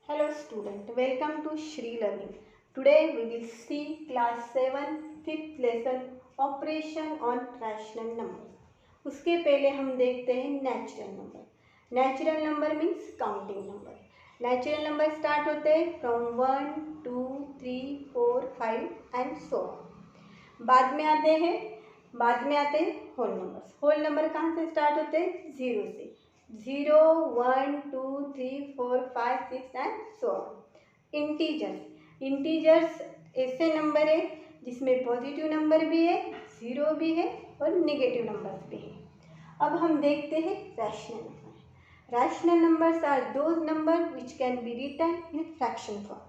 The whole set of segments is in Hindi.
Hello student, welcome to Shri Learning. Today we will see class 7 fifth lesson operation on rational number. उसके पहले हम देखते हैं natural number. Natural number means counting number. Natural number start होते हैं फ्रॉम 1, 2, 3, 4, 5 एंड सो ऑन. बाद में आते हैं होल नंबर्स. होल नंबर कहाँ से स्टार्ट होते हैं? 0 से. 0, 1, 2, 3, 4, 5, 6 एंड सो ऑन. इंटीजर्स ऐसे नंबर है जिसमें पॉजिटिव नंबर भी है, ज़ीरो भी है और नेगेटिव नंबर्स भी है. अब हम देखते हैं rational number. Rational numbers are those number which can be written in fraction form.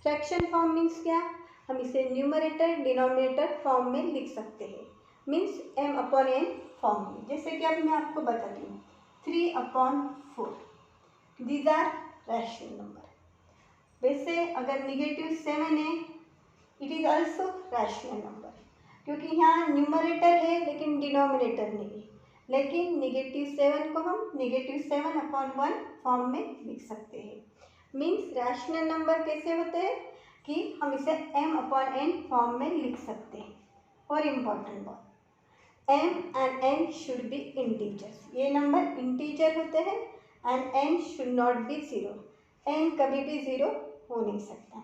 Fraction form means क्या? हम इसे न्यूमरेटर डिनोमिनेटर फॉर्म में लिख सकते हैं. मीन्स m/n फॉर्म में. जैसे कि अब मैं आपको बताती हूँ 3/4. These are rational number. वैसे अगर -7 है it is also rational number, क्योंकि यहाँ न्यूमरेटर है लेकिन डिनोमिनेटर नहीं है. लेकिन -7 को हम -7/1 फॉर्म में लिख सकते हैं. मीन्स रैशनल नंबर कैसे होते हैं कि हम इसे m/n फॉर्म में लिख सकते हैं. और इम्पॉर्टेंट बात, m and n should be integers. ये नंबर इंटीजर होते हैं and n should not be 0. n कभी भी 0 हो नहीं सकता.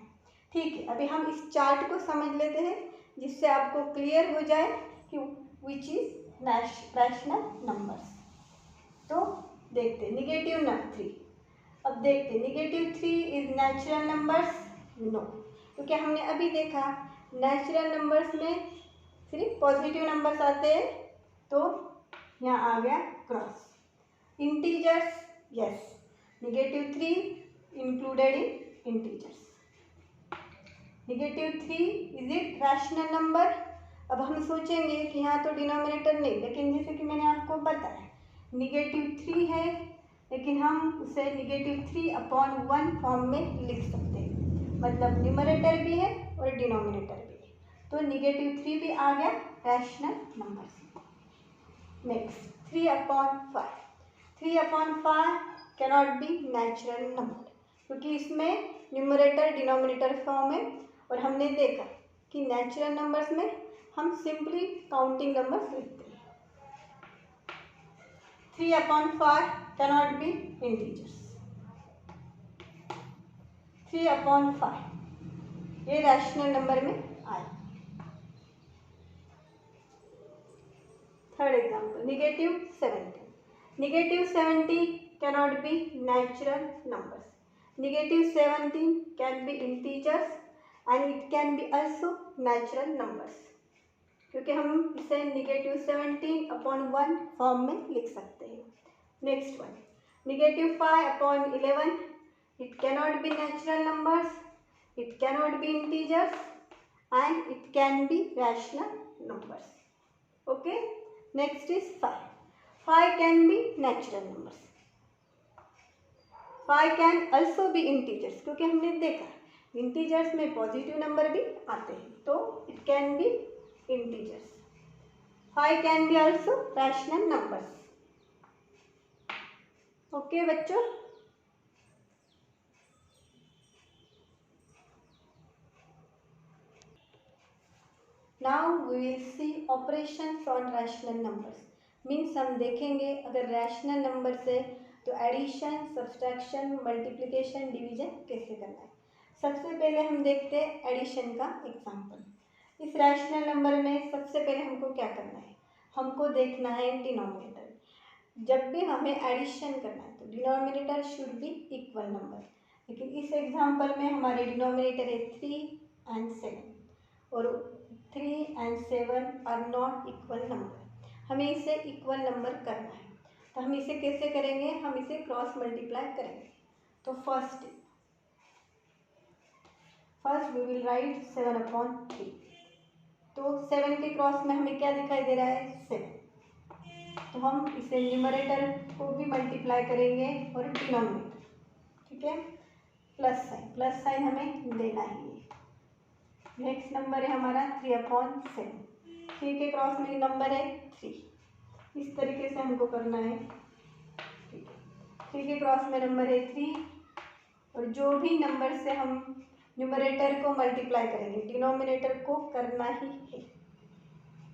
ठीक है, अभी हम इस चार्ट को समझ लेते हैं जिससे आपको क्लियर हो जाए कि विच इज रैशनल नंबर्स. तो देखते हैं -3. अब देखते हैं -3 इज नेचुरल नंबर्स. नो, क्योंकि हमने अभी देखा नेचुरल नंबर्स में सिर्फ पॉजिटिव नंबर्स आते हैं, तो यहाँ आ गया cross. Integers yes, -3 included in integers. -3 is it rational number. अब हम सोचेंगे कि यहाँ तो डिनोमिनेटर नहीं, लेकिन जैसे कि मैंने आपको बताया -3 है लेकिन हम उसे -3/1 फॉर्म में लिख सकते हैं. मतलब न्यूमरेटर भी है और डिनोमिनेटर भी है, तो -3 भी आ गया rational number. Next 3/5. 3/5 cannot be natural number, क्योंकि इसमें न्यूमरेटर डिनोमिनेटर फॉर्म है. और हमने देखा कि नेचुरल नंबर्स में हम सिंपली काउंटिंग नंबर्स लिखते हैं. 3/5 कैनॉट बी इंटीजर्स. 3/5 ये रैशनल नंबर में आए. Third example -70. -70 cannot be natural numbers. -17 can be integers and it can be also natural numbers, क्योंकि हम इसे -17/1 फॉर्म में लिख सकते हैं. Next one -5/11. it cannot be natural numbers, it cannot be integers and it can be rational numbers. Okay. Next is 5. 5 can be natural numbers. 5 can also be integers, क्योंकि हमने देखा इंटीजर्स में पॉजिटिव नंबर भी आते हैं, तो it can be integers. 5 can be also rational numbers. Okay बच्चों. Now we will see operations on rational numbers. Means हम देखेंगे अगर रैशनल नंबर से तो एडिशन, सब्सट्रैक्शन, मल्टीप्लिकेशन, डिवीजन कैसे करना है. सबसे पहले हम देखते हैं एडिशन का एग्जांपल. इस रैशनल नंबर में सबसे पहले हमको क्या करना है? हमको देखना है डिनोमिनेटर. जब भी हमें एडिशन करना है तो denominator should be equal number. लेकिन इस एग्जांपल में हमारे डिनोमिनेटर है 3 and 7 और 3 and 7 are not equal number. हमें इसे इक्वल नंबर करना है, तो हम इसे कैसे करेंगे? हम इसे क्रॉस मल्टीप्लाई करेंगे. तो फर्स्ट वी विल राइट 7/3. तो 7 के क्रॉस में हमें क्या दिखाई दे रहा है? 7. तो हम इसे न्यूमरेटर को भी मल्टीप्लाई करेंगे और डिनोमिनेटर. ठीक है, प्लस साइन हमें देना ही है. नेक्स्ट नंबर है हमारा 3/7. 3 के क्रॉस में नंबर है 3. इस तरीके से हमको करना है. ठीक है, 3 के क्रॉस में नंबर है 3 और जो भी नंबर से हम न्यूमरेटर को मल्टीप्लाई करेंगे डिनोमिनेटर को करना ही है।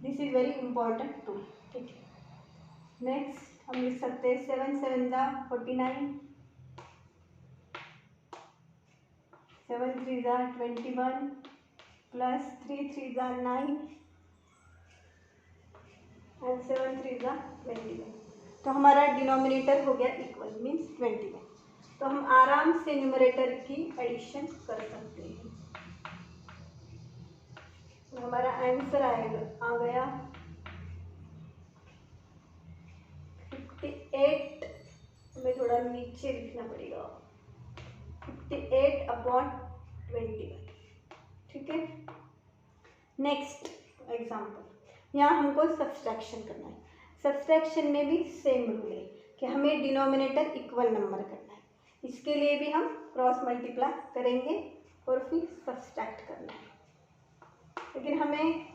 This is very important too. ठीक है, नेक्स्ट हम लिख सकते हैं 7 7 ज़ा 49, 7 3 ज़ा 21 प्लस 3 3 ज़ा 9 एंड 7 3 ज़ा 21। तो हमारा डिनोमिनेटर हो गया इक्वल मीन्स 21। तो हम आराम से न्यूमरेटर की एडिशन कर सकते हैं। तो हमारा आंसर आ गया 58। हमें थोड़ा नीचे लिखना पड़ेगा 58/21। ठीक है, नेक्स्ट एग्जाम्पल। यहाँ हमको सब्सट्रैक्शन करना है। सब्सट्रैक्शन में भी सेम रूल है कि हमें डिनोमिनेटर इक्वल नंबर करना है। इसके लिए भी हम क्रॉस मल्टीप्लाई करेंगे और फिर सब्सट्रैक्ट करना है, लेकिन हमें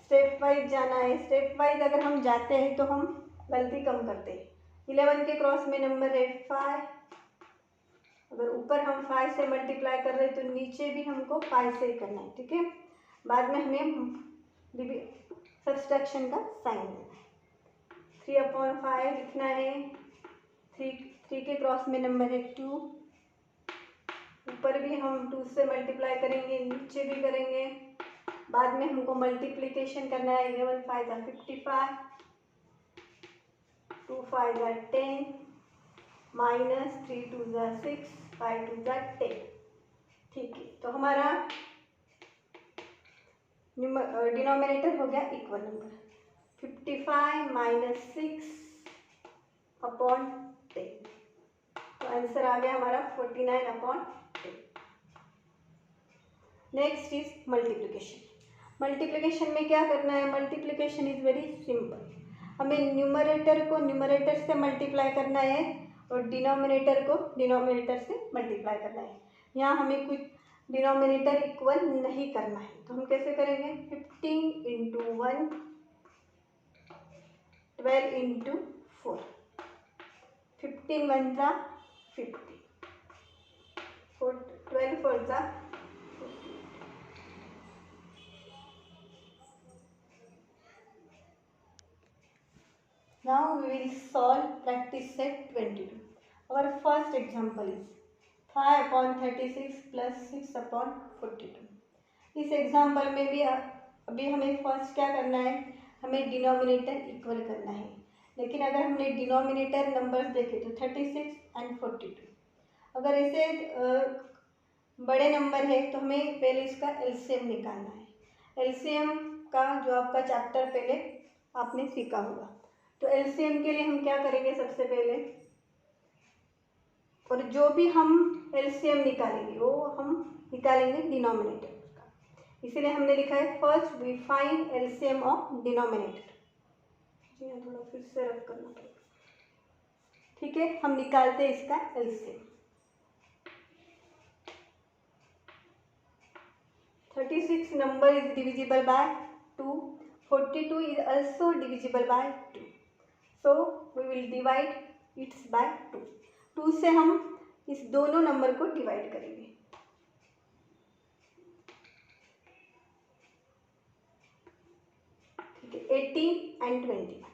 स्टेप वाइज जाना है। स्टेप वाइज अगर हम जाते हैं तो हम गलती कम करते हैं। 11 के क्रॉस में नंबर है 5। अगर ऊपर हम 5 से मल्टीप्लाई कर रहे हैं तो नीचे भी हमको 5 से ही करना है। ठीक है, बाद में हमें सब्सट्रैक्शन का साइन देना है। 3/5 लिखना है। 3 के क्रॉस में नंबर है 2। ऊपर भी हम 2 से मल्टीप्लाई करेंगे, नीचे भी करेंगे। बाद में हमको मल्टीप्लिकेशन करना है। 11 5 ज़ा 55, 2 5 ज़ा 10 माइनस 3 2 ज़ा 6, 5 2 ज़ा 10। ठीक है, तो हमारा डिनोमिनेटर हो गया इक्वल नंबर 55 माइनस 6/10। तो आंसर आ गया हमारा 49/10। Next is multiplication. मल्टीप्लिकेशन में क्या करना है? Multiplication is very simple. हमें न्यूमरेटर को न्यूमरेटर से मल्टीप्लाई करना है और डिनोमिनेटर को डिनोमिनेटर से मल्टीप्लाई करना है। यहाँ हमें कुछ डिनोमिनेटर इक्वल नहीं करना है, तो हम कैसे करेंगे? 15 × 1 12 × 4, 15 1 ज़ा 50, 12 4 ज़ा 50। Now we will solve practice set 22. Our first example is 5/36 plus 6/42. इस एग्जाम्पल में भी अभी हमें फर्स्ट क्या करना है? हमें डिनोमिनेटर इक्वल करना है। लेकिन अगर हमने डिनोमिनेटर नंबर्स देखे तो 36 एंड 42। अगर ऐसे बड़े नंबर है तो हमें पहले इसका एलसीएम निकालना है। एलसीएम का जो आपका चैप्टर पहले आपने सीखा होगा। तो एलसीएम के लिए हम क्या करेंगे? सबसे पहले और जो भी हम एलसीएम निकालेंगे वो हम निकालेंगे डिनोमिनेटर का। इसीलिए हमने लिखा है first we find LCM of denominator. जी थोड़ा फिर से रख करना पड़ेगा। ठीक है, हम निकालते हैं इसका LCM. 36 number is divisible by 2. 42 is also divisible by 2. So we will divide it by 2. 2 से हम इस दोनों नंबर को डिवाइड करेंगे। ठीक है, 18 and 21.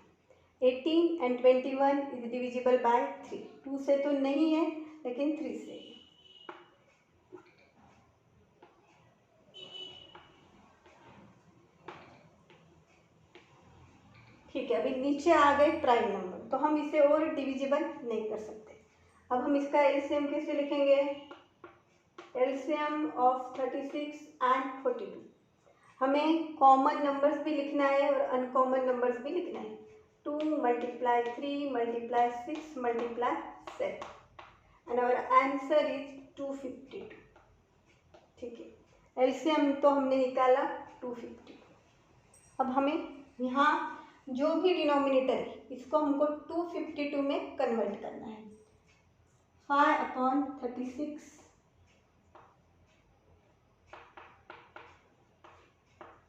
18 and 21 is divisible by 3. 2 से तो नहीं है लेकिन 3 से है। ठीक है, अभी नीचे आ गए प्राइम नंबर, तो हम इसे और डिविजिबल नहीं कर सकते। अब हम इसका एलसीएम कैसे लिखेंगे? LCM of 36 and 42। हमें कॉमन नंबर्स भी लिखना है और अनकॉमन नंबर्स भी लिखना है। 2 × 3 × 6 × 7 एंड आवर आंसर इज 252। ठीक है, एलसीएम तो हमने निकाला 252। अब हमें यहाँ जो भी डिनोमिनेटर है इसको हमको 252 में कन्वर्ट करना है। 5/36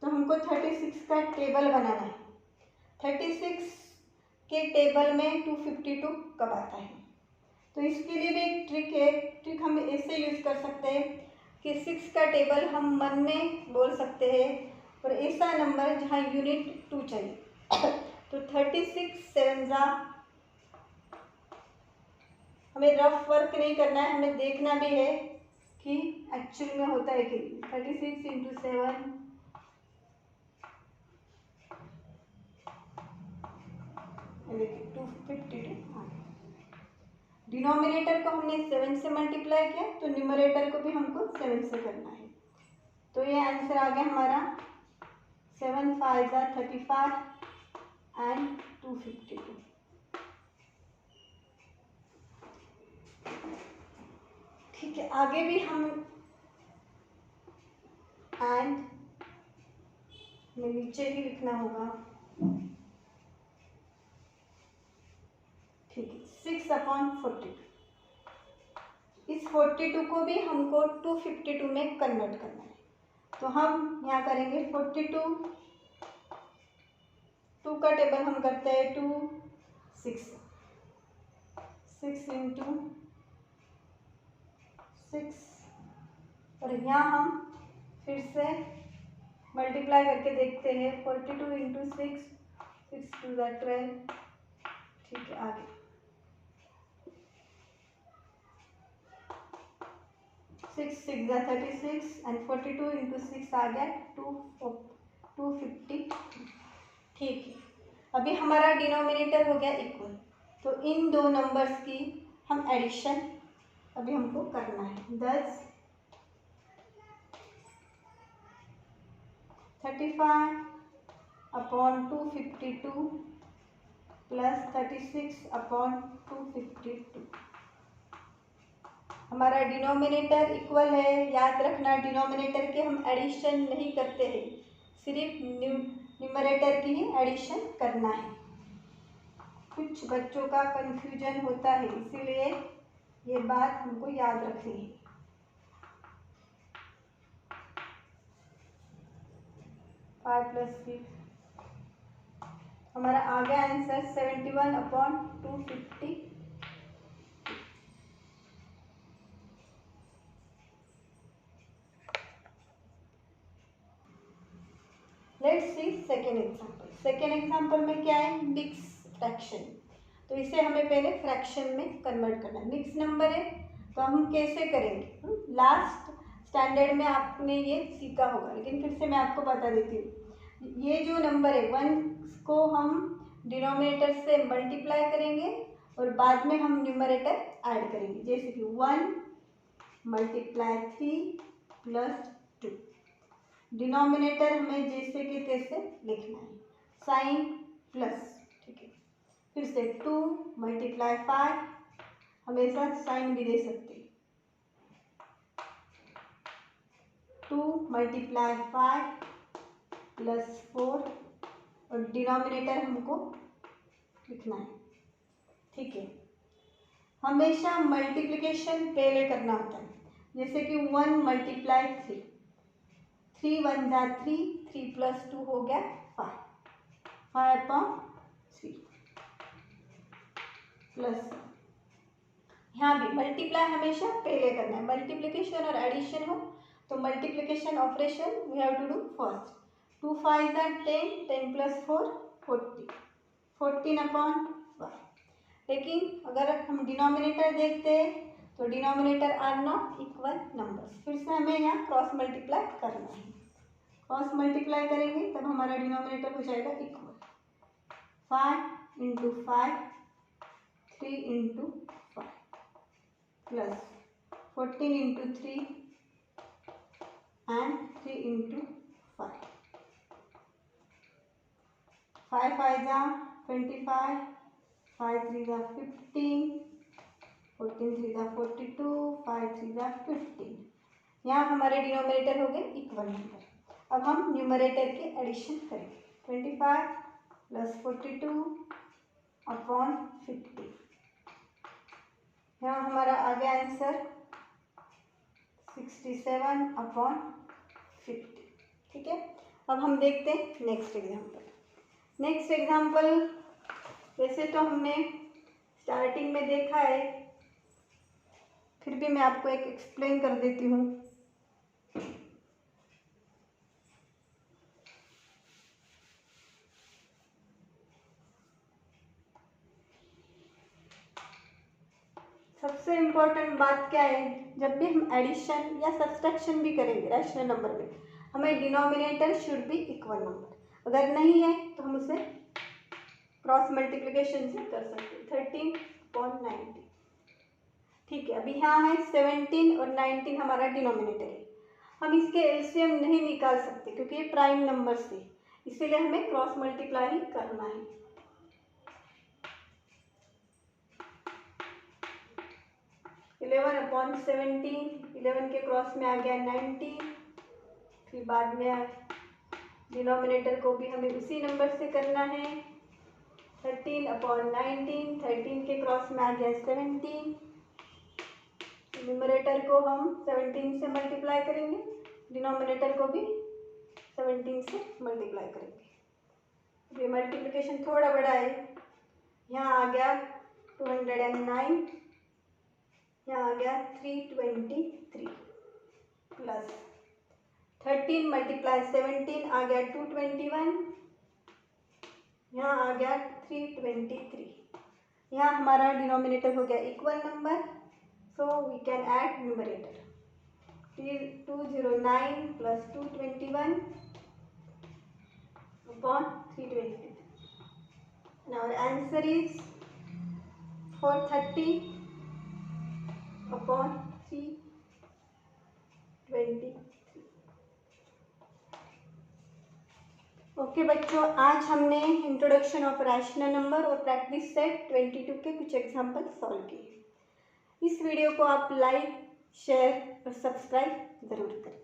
तो हमको 36 का टेबल बनाना है। 36 के टेबल में 252 कब आता है? तो इसके लिए भी एक ट्रिक है। ट्रिक हम कर सकते हैं कि 6 का टेबल हम मन में बोल सकते हैं और ऐसा नंबर जहाँ यूनिट 2 चाहिए। तो 36 7 हमें रफ वर्क नहीं करना है, हमें देखना भी है कि एक्चुअल में होता है कि 36 × 7 252। डिनोमिनेटर को हमने 7 से मल्टीप्लाई किया तो न्यूमरेटर को भी हमको 7 से करना है। तो ये आंसर आ गया हमारा 7 5 35 एंड 252। ठीक है, आगे भी हम एंड में नीचे ही लिखना होगा। ठीक है, 6/42। इस 42 को भी हमको 252 में कन्वर्ट करना है। तो हम यहाँ करेंगे 42, 2 का टेबल हम करते हैं 2 6 × 6 और यहाँ हम फिर से मल्टीप्लाई करके देखते हैं 42 × 6 6 2 12। ठीक है, आगे 6 6 36 एंड 42 × 6 आ गया 250। ठीक है, अभी हमारा डिनोमिनेटर हो गया इक्वल। तो इन दो नंबर्स की हम एडिशन अभी हमको करना है। 10 35/252 प्लस 36/252। हमारा डिनोमिनेटर इक्वल है। याद रखना, डिनोमिनेटर के हम एडिशन नहीं करते हैं, सिर्फ न्यूमरेटर की ही एडिशन करना है। कुछ बच्चों का कंफ्यूजन होता है, इसीलिए ये बात हमको याद रखनी है। हमारा आ गया answer 71/250। Let's see second example. Second example में क्या है, मिक्स फ्रैक्शन। तो इसे हमें पहले फ्रैक्शन में कन्वर्ट करना है। मिक्स नंबर है तो हम कैसे करेंगे, लास्ट स्टैंडर्ड में आपने ये सीखा होगा, लेकिन फिर से मैं आपको बता देती हूँ। ये जो नंबर है 1 को हम डिनोमिनेटर से मल्टीप्लाई करेंगे और बाद में हम न्यूमरेटर ऐड करेंगे। जैसे कि 1 × 3 + 2। डिनोमिनेटर हमें जैसे कि तैसे लिखना है, साइन प्लस। ठीक है, फिर से 2 × 5, हमेशा साइन भी दे सकते हैं। 2 × 5 + 4 और डिनोमिनेटर हमको लिखना है। ठीक है, हमेशा मल्टीप्लिकेशन पहले करना होता है। जैसे कि 1 × 3, 3 1 जा 3, 3 + 2 हो गया 5, 5/3 प्लस। यहाँ भी मल्टीप्लाई हमेशा पहले करना है। मल्टीप्लिकेशन और एडिशन हो तो multiplication operation we have to do first. 2 5 10, 10 + 4 40, 14/1। लेकिन अगर हम डिनोमिनेटर देखते हैं तो denominator are not equal numbers. फिर से हमें यहाँ क्रॉस मल्टीप्लाई करना है। क्रॉस मल्टीप्लाई करेंगे तब हमारा डिनोमिनेटर हो जाएगा इक्वल। 5 × 5, 3 × 5 plus 14 × 3 and 3 × 5। 5 5 25, 5 3 15, 14 3 42, 5 3 15। यहाँ हमारे डिनोमिनेटर हो गए इक्वल नंबर। अब हम न्यूमरेटर के एडिशन करेंगे। 25 + 42/50। यहाँ हमारा आ गया आंसर 67/50। ठीक है, अब हम देखते हैं नेक्स्ट एग्जांपल। नेक्स्ट एग्जांपल वैसे तो हमने स्टार्टिंग में देखा है, फिर भी मैं आपको एक एक्सप्लेन कर देती हूँ। सबसे इम्पोर्टेंट बात क्या है, जब भी हम एडिशन या सब्सट्रैक्शन भी करेंगे रैशनल नंबर में, हमें denominator should be equal number. अगर नहीं है तो हम उसे क्रॉस मल्टीप्लिकेशन से कर सकते हैं। 13/90, ठीक है। अभी यहाँ है 17 और 19 हमारा डिनोमिनेटर है। हम इसके एलसीएम नहीं निकाल सकते क्योंकि ये प्राइम नंबर है, इसीलिए हमें क्रॉस मल्टीप्लाई ही करना है। अपॉन 17, 11 के क्रॉस में आ गया 19, फिर बाद में डिनोमिनेटर को भी हमें उसी नंबर से करना है। 13/19, 13 के क्रॉस में आ गया 17, न्यूमरेटर को हम 17 से मल्टीप्लाई करेंगे, डिनोमिनेटर को भी 17 से मल्टीप्लाई करेंगे। ये मल्टीप्लिकेशन थोड़ा बड़ा है, यहाँ आ गया 209, यहाँ आ गया 323 प्लस 13 मल्टीप्लाई 17 आ गया 221, यहाँ आ गया 323। यहाँ हमारा डिनोमिनेटर हो गया equal number, so we can add numerator. 209 plus 221 upon 323. Now our answer is 430 upon 323. Okay बच्चों, आज हमने इंट्रोडक्शन ऑफ रैशनल नंबर और प्रैक्टिस सेट 22 के कुछ एग्जाम्पल सॉल्व किए। इस वीडियो को आप लाइक, शेयर और सब्सक्राइब ज़रूर करें।